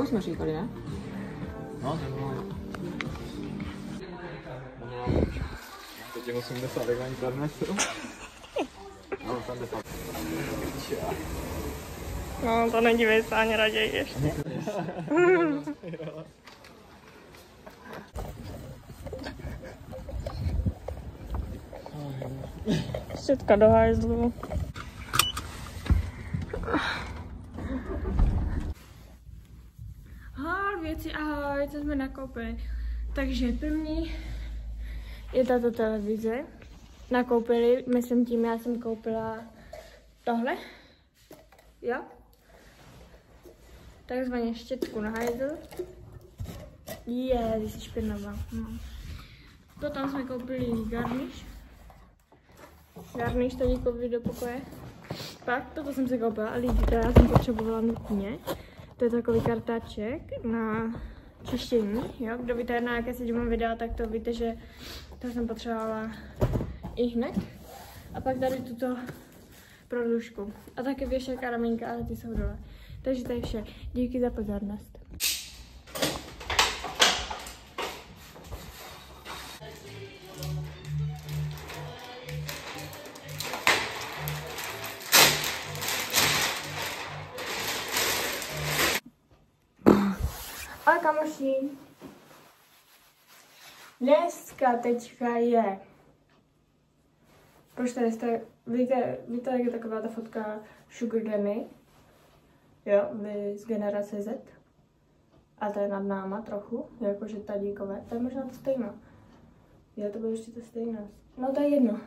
jsme říkali, ne? No, tak no. Teď je 80 jak na internetu. No, 80. No, to nedívej se ani raději ještě. Všetka do hajzlu. Věci, ahoj, co jsme nakoupili. Takže první je tato televize. Nakoupili, myslím tím, já jsem koupila tohle. Jo. Takzvaně štětku na hajzl. Ty jsi špinavá. No. Potom jsme koupili garniš. Garniš Tadíkovi do pokoje. Pak toto jsem si koupila a lidi, to já jsem potřebovala nutně. To je takový kartáček na čištění, jo. Kdo víte, na jaké se dívám videa, tak to víte, že to jsem potřebovala i hned. A pak tady tuto prodlužku. A taky věšek a ramínka, ale ty jsou dole. Takže to je vše. Díky za pozornost. Ale kamoši, dneska teďka je. Proč tady jste, víte, jak je taková ta fotka Sugar Danny? Jo, vy z generace Z. A to je nad náma trochu, jakože Tadíkové. To je možná to stejné. Jo, to bylo ještě to stejné. No to je jedno.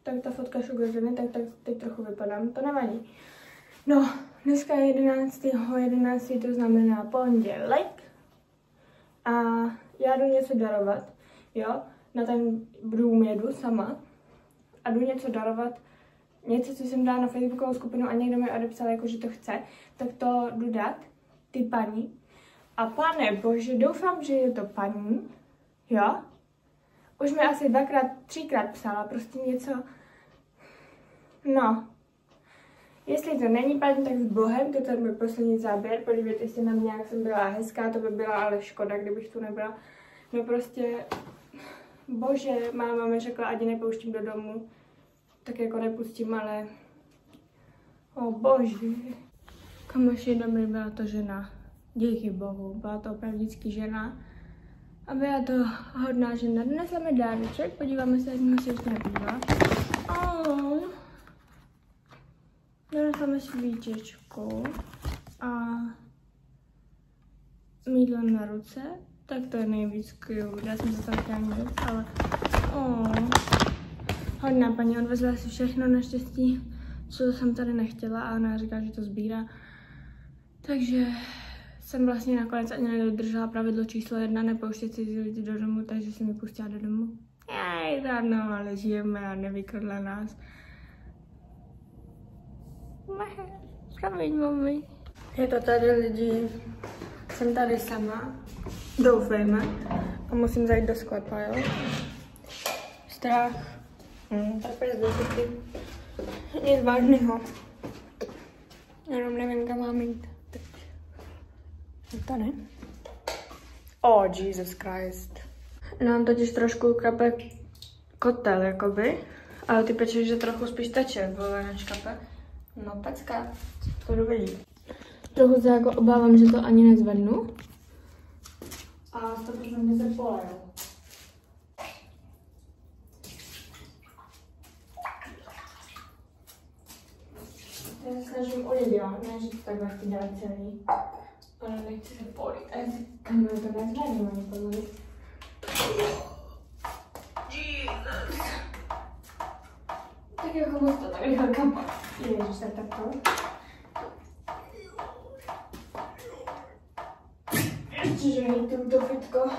Tak ta fotka Sugar Danny, tak teď trochu vypadám, to nevadí. No, dneska je 11. to znamená pondělek. A já jdu něco darovat, jo. Na ten dům jedu sama. A jdu něco darovat. Něco, co jsem dala na facebookovou skupinu a někdo mi odepsal, jako, že to chce. Tak to jdu dát, ty paní. A pane bože, doufám, že je to paní, jo. Už mi asi 2x, 3x psala, prostě něco. No. Jestli to není paní, tak s bohem, to je můj poslední záběr, podívejte si na mě, jak jsem byla hezká, to by byla ale škoda, kdybych tu nebyla. No prostě, bože, máma mi řekla, ať ji nepouštím do domu, tak jako nepustím, ale, bože. Kamoši, dobrý, byla to žena, díky bohu, byla to opravdicky žena. A byla to hodná žena, donesla mi dáreček, podíváme se, jak mi se už nebývá. Donesláme svíčečku a mýdlo na ruce, tak to je nejvíc cute. Já jsem to tam chtěla mít, ale hodná paní, odvezla si všechno naštěstí, co jsem tady nechtěla a ona říká, že to sbírá. Takže jsem vlastně nakonec ani nedodržela pravidlo číslo 1, nepouštět si lidi do domu, takže jsem mi pustila do domu. Ráno, ale žijeme a nevykradla nás. Promiň, mami. Je to tady lidi, jsem tady sama, doufejme, a musím zajít do sklepa, jo. Strach, trpět zbytky, nic vážného, jenom nevím, kam mám jít teď. Je to ne? Jesus Christ. Nám totiž trošku kape kotel, jakoby, ale ty pečeš, že trochu spíš teče, vole, než kape. No pecka, to jdu vidět. Trochu se jako obávám, že to ani nezvednu. A to mě se polejou. Já se snažím olivia, ne, že to takhle chci dát celý. Ale nechci se polit. A já si kameru to nezvednu ani podle mě. Tak jako moc to tady kapat. Ježiš, tak to. Ježiš, hejtu to fitko.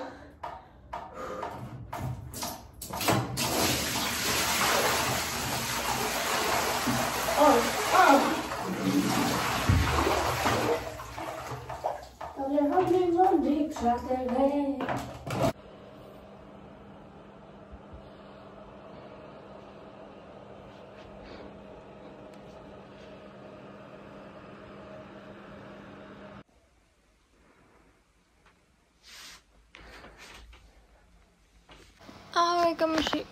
Tady hodně vody, přátelé. kamoši,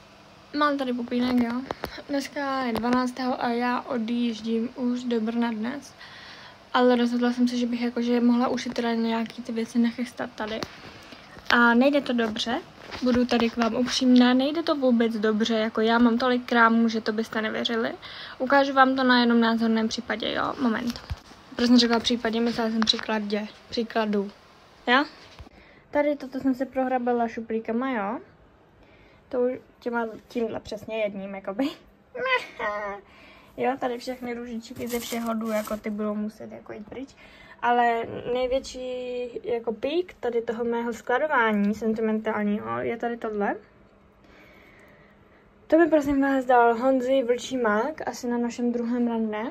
mám tady pupínek, jo. Dneska je 12. a já odjíždím už do Brna dnes. Ale rozhodla jsem se, že bych jakože mohla už teda nějaký ty věci nachystat tady. A nejde to dobře, budu tady k vám upřímná, nejde to vůbec dobře, jako já mám tolik krámů, že to byste nevěřili. Ukážu vám to na jednom názorném případě, jo, moment. Proč jsem řekla případě, myslela jsem příkladu, jo? Tady toto jsem se prohrabala šuplíkama, jo. To už tímhle přesně jedním, jakoby. Jo, tady všechny růžičky ze všeho jdu, jako ty budou muset jako jít pryč. Ale největší jako pík tady toho mého skladování sentimentálního je tady tohle. To mi prosím vás dal Honzi Vlčí mák, asi na našem druhém rande.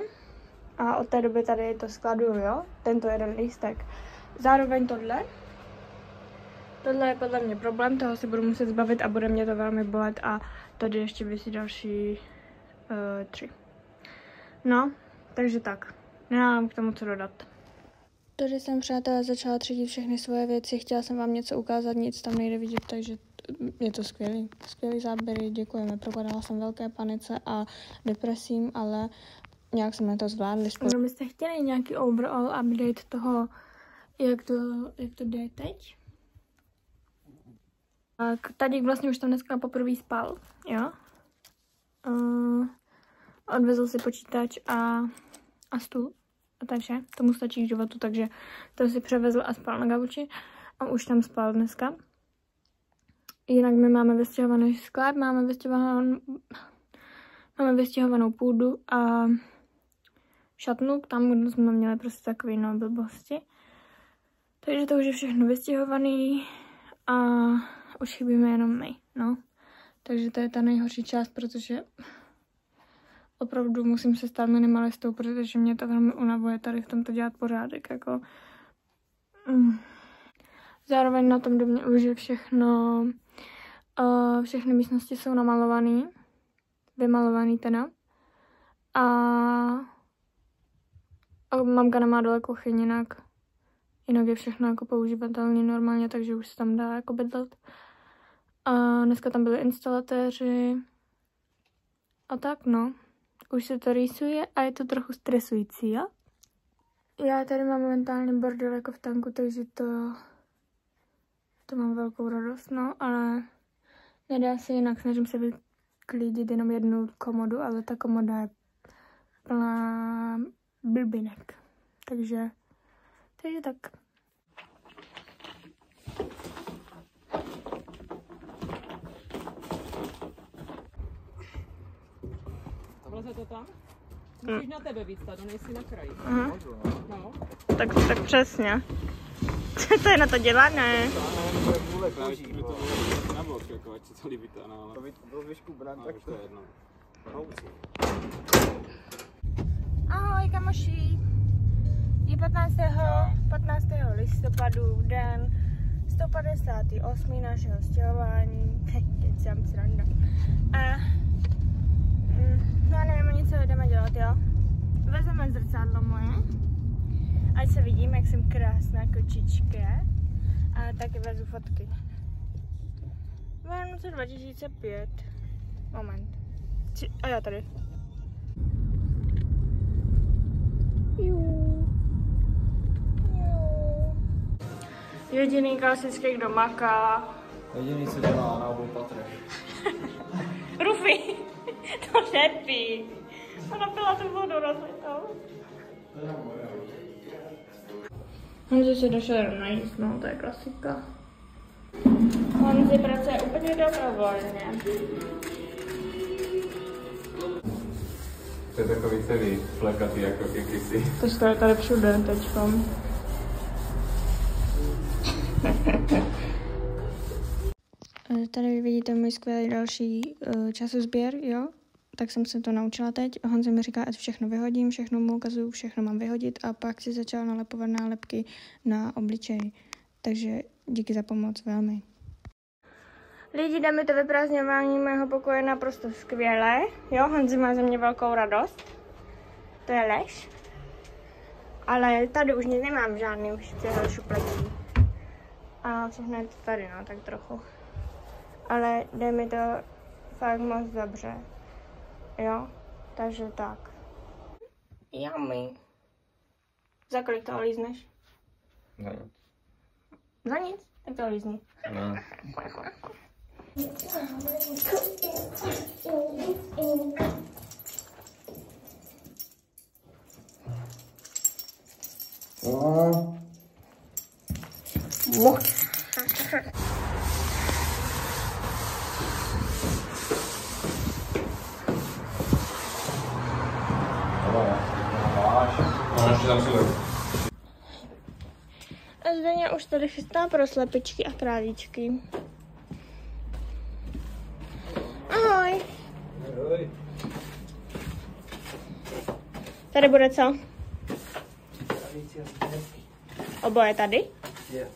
A od té doby tady to skladuju, jo, tento jeden lístek. Zároveň tohle. Tohle je podle mě problém, toho si budu muset zbavit a bude mě to velmi bolet a tady ještě visí další 3. No, takže tak. Nemám k tomu co dodat. Tady jsem, přátelé, začala třídit všechny svoje věci. Chtěla jsem vám něco ukázat, nic tam nejde vidět, takže je to skvělý. Skvělý záběry, děkujeme. Propadala jsem velké panice a depresím, ale nějak jsme to zvládli. Kdybyste chtěli nějaký overall update toho, jak to jde teď. Tak tady vlastně už tam dneska poprvé spal, jo. Odvezl si počítač a stůl. A to je vše. Tomu stačí k životu, takže to si převezl a spal na gauči. A už tam spal dneska. Jinak my máme vystěhovaný sklad, máme vystěhovanou půdu a šatnu. Tam jsme měli prostě takový no blbosti. Takže to už je všechno vystěhovaný a už chybíme jenom my, no. Takže to je ta nejhorší část, protože opravdu musím se stát minimalistou, protože mě to velmi unavuje tady v tomto dělat pořádek, jako. Zároveň na tom domě už je všechno, všechny místnosti jsou namalovaný, vymalovaný teda. A mamka nemá dole kuchyň, jinak je všechno jako používatelné normálně, takže už se tam dá jako bydlet. A dneska tam byli instalatéři a tak, no. Už se to rýsuje a je to trochu stresující, jo? Já tady mám momentálně bordel jako v tanku, takže to mám velkou radost, no, ale nedá se jinak, snažím se vyklidit jenom jednu komodu, ale ta komoda je plná blbinek, takže tak. Vleze to tam? Musíš na tebe víc, to nejsi na kraji. No. Tak přesně. Co je na to dělané? Na blok, jako, ať se celý vytáhne, ale... To bylo výšku brát, tak to je jedno. Ahoj kamoši. Je 15. listopadu, den 158. našeho stěhování. Teď jsem sranda. A já nevím ani, co jdeme dělat, jo. Vezeme zrcadlo moje, ať se vidím, jak jsem krásná kočička. A taky vezu fotky. Vánoce 2005. Moment. A já tady. Jediný klasický, kdo maká. Jediný se dělá na obou patrech. Rufy, to nepí. Ona pila tu vodu rozlitou. Honzi si došel jenom najíst, no, to je klasika. Honzi pracuje úplně dobrovolně. To je takový celý flekatý jako kdysi. To stojí tady všude teďkom. Tady vidíte můj skvělý další časozběr, jo? Tak jsem se to naučila teď. Honzi mi říká, ať všechno vyhodím, všechno mu ukazuju, všechno mám vyhodit a pak si začala nalepovat nálepky na obličej. Takže díky za pomoc velmi. Lidi, dá mi to vyprázdňování mého pokoje naprosto skvělé. Jo, Honzi má ze mě velkou radost. To je lež. Ale tady už nemám žádný už těho šupletí. A co hned tady, no, tak trochu. Ale jde mi to fakt moc dobře. Jo, takže tak. Yummy. Za kolik to lízneš? Za nic. Za nic? Tak to lízni. No. A Zdeně už tady chystá pro slepičky a králíčky. Ahoj. Ahoj. Tady bude co? Oboje tady? Je.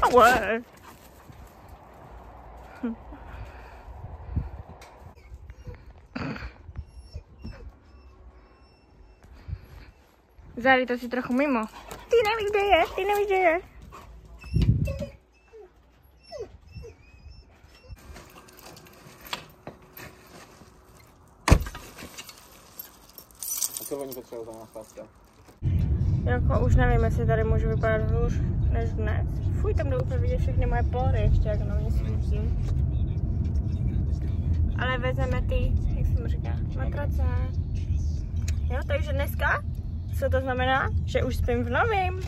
Ahoj. Zari, to si trochu mimo. Ty nevíš, kde je, ty nevíš, kde je. A co oni potřebují za nástavka? Jako už nevím, jestli tady můžu vypadat hůř než dnes. Fuj, tam jde úplně vidět všechny moje pory ještě, jak na mě svítím. Ale vezmeme ty, jak jsem říká, matrace. Jo, takže dneska, co to znamená? Že už spím v novým.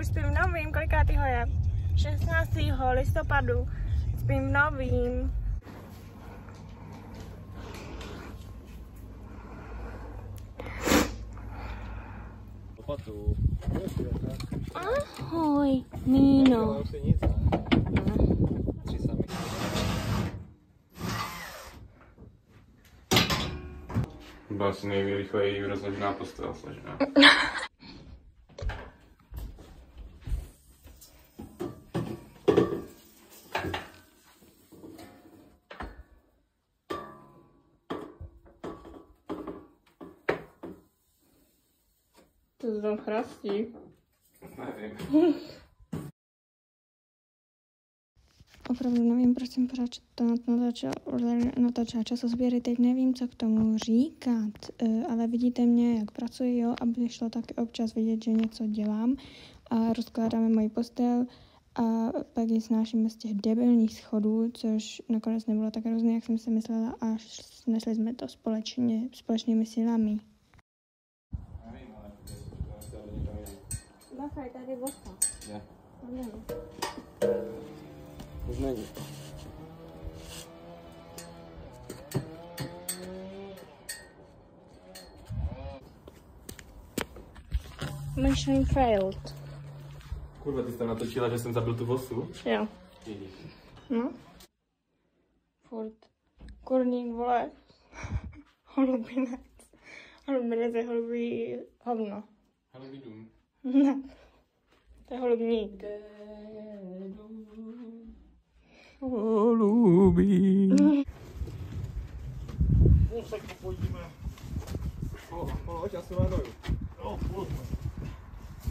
Už spím v novým, kolikátýho je? 16. listopadu. Spím v novým. Lopatu. Ahoj, Míno. Už si nic, ne? 3 sami. Byla asi nejrychleji rozložená postel složená. To se tam chrastí. Nevím. Opravdu nevím, proč jsem pořád to natáčela časozběry, teď nevím, co k tomu říkat, ale vidíte mě, jak pracuji, jo, aby šlo taky občas vidět, že něco dělám a rozkládáme moji postel a pak ji snášíme z těch debilních schodů, což nakonec nebylo tak hrozné, jak jsem si myslela a snesli jsme to společnými silami. Nevím, ale to je někam jinam. Bachaj, tady voda. Je. Nevím. Už není. Mission failed. Kurva, ty jsi tam natočila, že jsem zabil tu vosu? Jo. Vidíš. No. Furt. Kurník, vole. Holubinec. Holubinec je holubí hovno. Halubý dům. Ne. To je holubník. Holubí. Tak pojďme. Pojď, já se vánuju.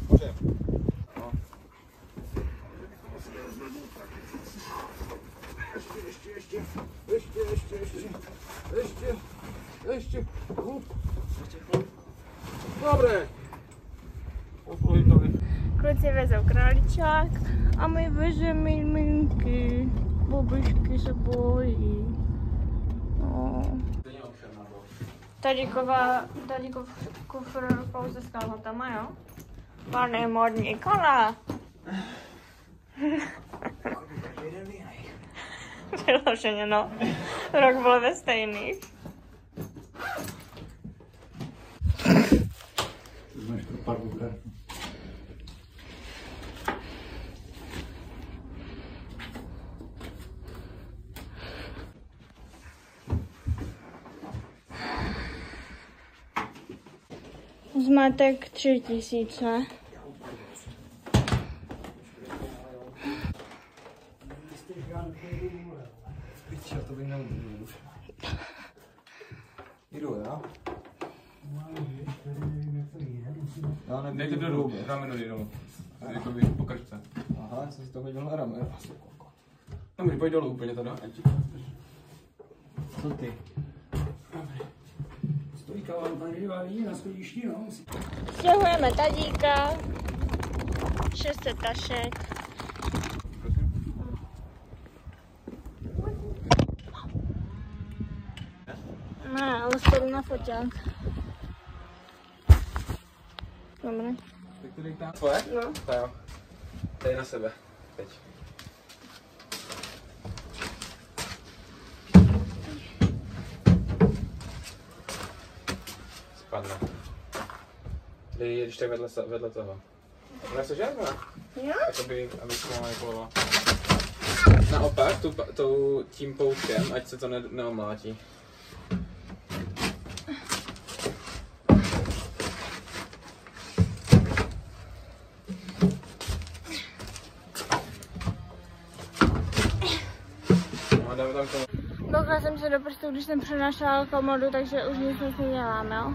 Můžem. Ještě. Dobré. Kluci vezou králíčák a my vezeme miminky. Bobišky se bojí. No. Tadíkov kufr pouze s kalhotama, jo? Pane modní kola. Vyloženě, no. Rok byl ve stejný. Máš to parku kartu. Zmatek 3000. Piči, já to bych neudržel už. Jdu, jo? Já nevím, Dejte dolů, rameno jde dolů. Jakoby po krčce. Aha, já jsem si to hodil na rameno. Dobrý, pojď dolů úplně teda. Co ty? Stojí kavan, pan Rydová vidí na schodišti, no. Stěhujeme tadíka. 600 tašek. Ne, ale spolu na foťák. Dobré. Tak to dejte. Tvoje? No. To jo. To je na sebe. Teď. Spadne. Dej, když tak vedle toho. Ona se žádná. Jo? Jakoby, aby se mohla nekolovat. Naopak, tím poutkem, ať se to neomlátí. Koukala jsem se do prstu, když jsem přenášela komodu, takže už nic nedělám, jo?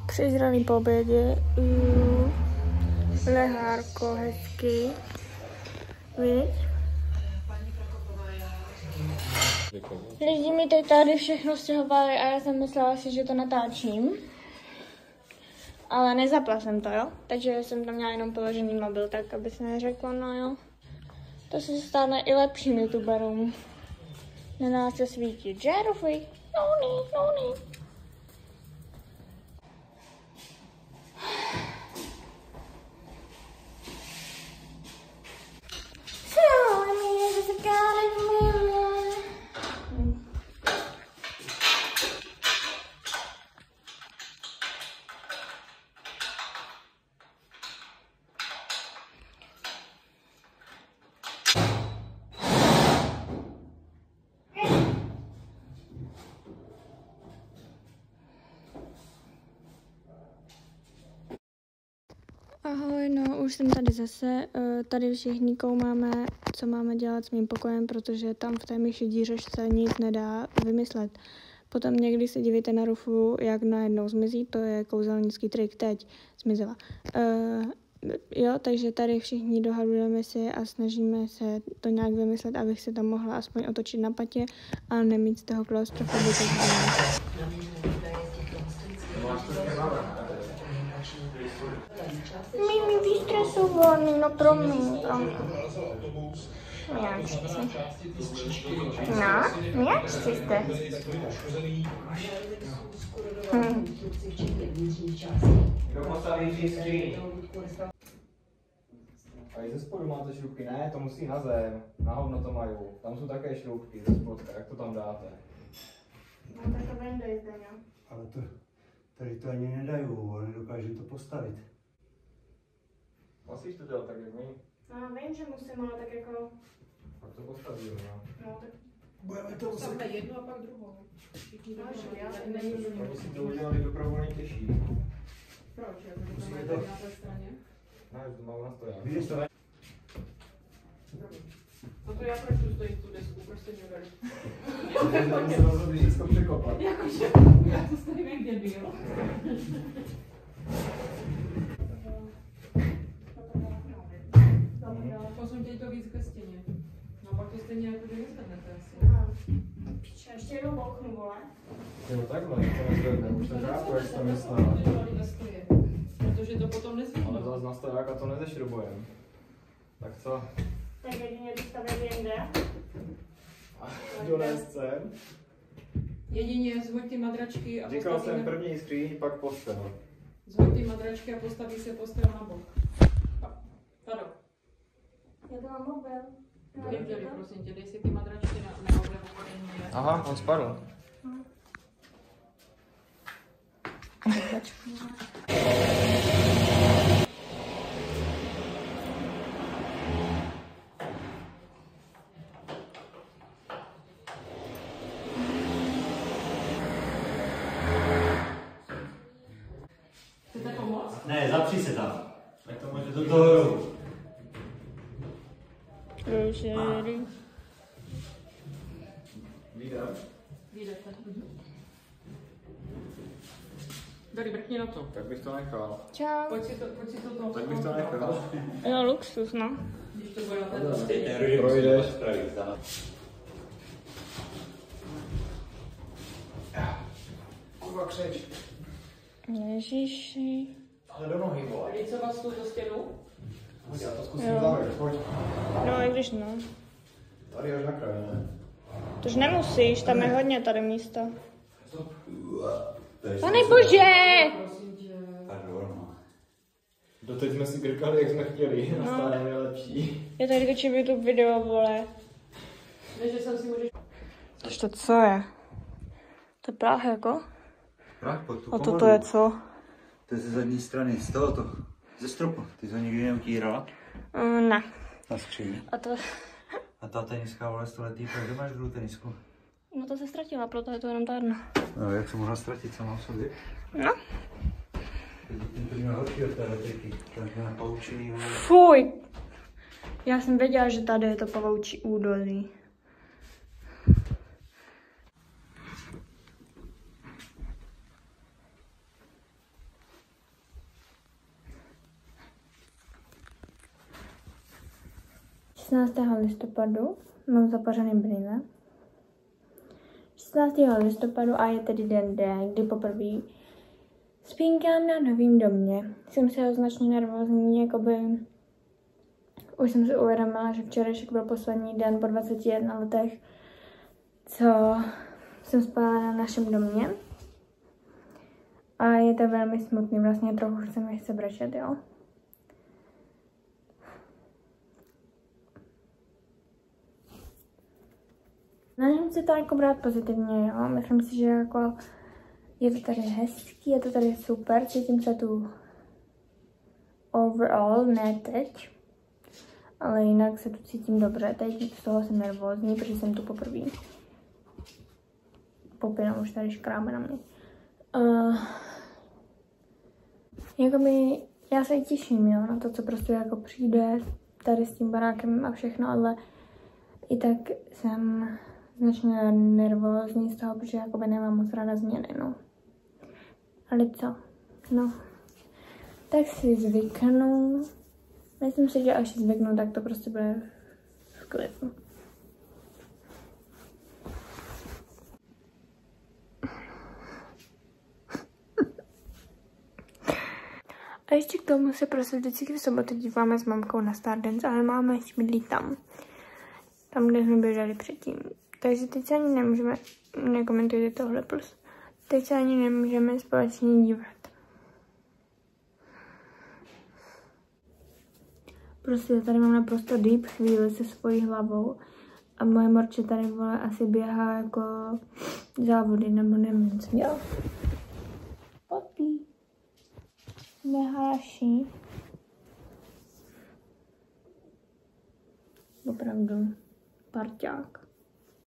Přizraný po obědě. Lehárko, hezky. Víš? Lidi mi teď tady všechno stěhovali a já jsem myslela si, že to natáčím. Ale nezapla jsem to, jo? Takže jsem tam měla jenom položený mobil, tak aby se neřeklo, no jo. To se stane i lepším youtuberům. Na nás se svítí, že, Rufi? No ní. Ahoj, no už jsem tady zase. Tady všichni koumáme, co máme dělat s mým pokojem, protože tam v té myši díře se nic nedá vymyslet. Potom někdy se divíte na Rufu, jak najednou zmizí, to je kouzelnický trik, teď zmizela. Jo, takže tady všichni dohadujeme si a snažíme se to nějak vymyslet, abych se tam mohla aspoň otočit na patě a nemít z toho klaustrofobii. Mimi vystresovaný, no promiň. Miačci. No, miačci jste. A i ze spodu máte šroubky, ne, to musí na zem, na hovno to mají, tam jsou také šroubky ze spodka, jak to tam dáte? No tak to vendej zde, jo. Ale to, tady to ani nedají, ale nedokážu to postavit. Musíš to dělat tak, jak my. No, vím, že musím, ale tak jako... Pak to postavíme, no. No, tak... Budeme to Postavme jednu a pak druhou. Všichni Oni si to udělali dobrovolně těžší. Proč? Jako, že to mají tady na té straně? Ne, to mám na stoják. Vidíš to? No to já proč tu stojím tu desku, proč jste mě dali? Já mě rozhodli všechno překopat. Jakože, já to stojím jak debil. Posun tě to víc ke stěně. No pak to stejně jako by nezvednete asi. Ještě jednou bouchnu, vole. Jo, takhle, to nezvedne, už to chápu, jak to myslela. Protože to potom nezvedne. Ale zase na stojáka to nezešrobujem. Tak co? Tak jedině dostavím jinde. Donést sem. Jedině zhoď ty madračky a Říkal postaví jsem první skříň, pak postel. Zhoď ty madračky a postaví se postel na bok. Pado. Já to mám mobil. Děli, prosím tě, dej si ty madračky na oblevu. Aha, on spadl. Chcete pomoct? Zavři se tam. Ať to může do toho. Vyjdete. Dali vrchně na to. Tak bych to nechal. Čau. Pojď si to Tak bych to nechal. Jo, luxus, no. Když to bude na této stěně. Projdeš. Kurva křeč. Ježiši. Ale do nohy, vole. Víš, co vás tu stěnu? Já to zkusím zavřít, pojď. No, i když no. Tady až na kraj, ne? To už nemusíš, tam je hodně tady místa. Pane Pane bože! Prosím tě. Doteď jsme si grkali, jak jsme chtěli. No. Stále nejlepší. Já tady točím YouTube video, vole. Ne, že jsem si můžeš... Tož to co je? To je prach jako? Prach pod tu A komodu. toto je co? To je ze zadní strany, z tohoto. Ze stropu. Ty jsi ho nikdy neutírala? Ne. Na skříni. A to... A ta teniska, vole, 100letý, tak kde máš druhou tenisku? No to se ztratila, proto je to jenom ta jedna. No, jak se mohla ztratit sama v sobě? No. Ten to měl horší od té elektriky. Tak měla poučilý, vole. Fuj! Já jsem věděla, že tady je to pavoučí údolí. Listopadu mám zapařený brýle. 16. listopadu a je tedy den D, kdy poprvé spínkám na novým domě. Jsem se značně nervózní, jakoby už jsem si uvědomila, že včerejšek byl poslední den po 21 letech, co jsem spala na našem domě. A je to velmi smutný, vlastně trochu se mi chce brečet, jo. Snažím se to jako brát pozitivně, jo. Myslím si, že jako je to tady hezký, je to tady super, cítím se tu overall, ne teď, ale jinak se tu cítím dobře. Teď z toho jsem nervózní, protože jsem tu poprvé. Popina už tady škrábe na mě. Jakoby já se těším, jo, na to, co prostě jako přijde tady s tím barákem a všechno, ale i tak jsem značně nervózní z toho, protože jakoby nemám moc ráda změny, no. Ale co? No. Tak si zvyknu. Myslím si, že až si zvyknu, tak to prostě bude v klidu. A ještě k tomu se prostě vždycky v sobotu díváme s mamkou na Stardance, ale máme bydlí tam. Tam, kde jsme bydleli předtím. Takže teď se ani nemůžeme, nekomentujte tohle plus, teď se ani nemůžeme společně dívat. Prostě tady mám naprosto deep chvíli se svojí hlavou a moje morče tady vole asi běhá jako závody, nebo nevím, co dělá. Popí. Neháší. Opravdu parťák.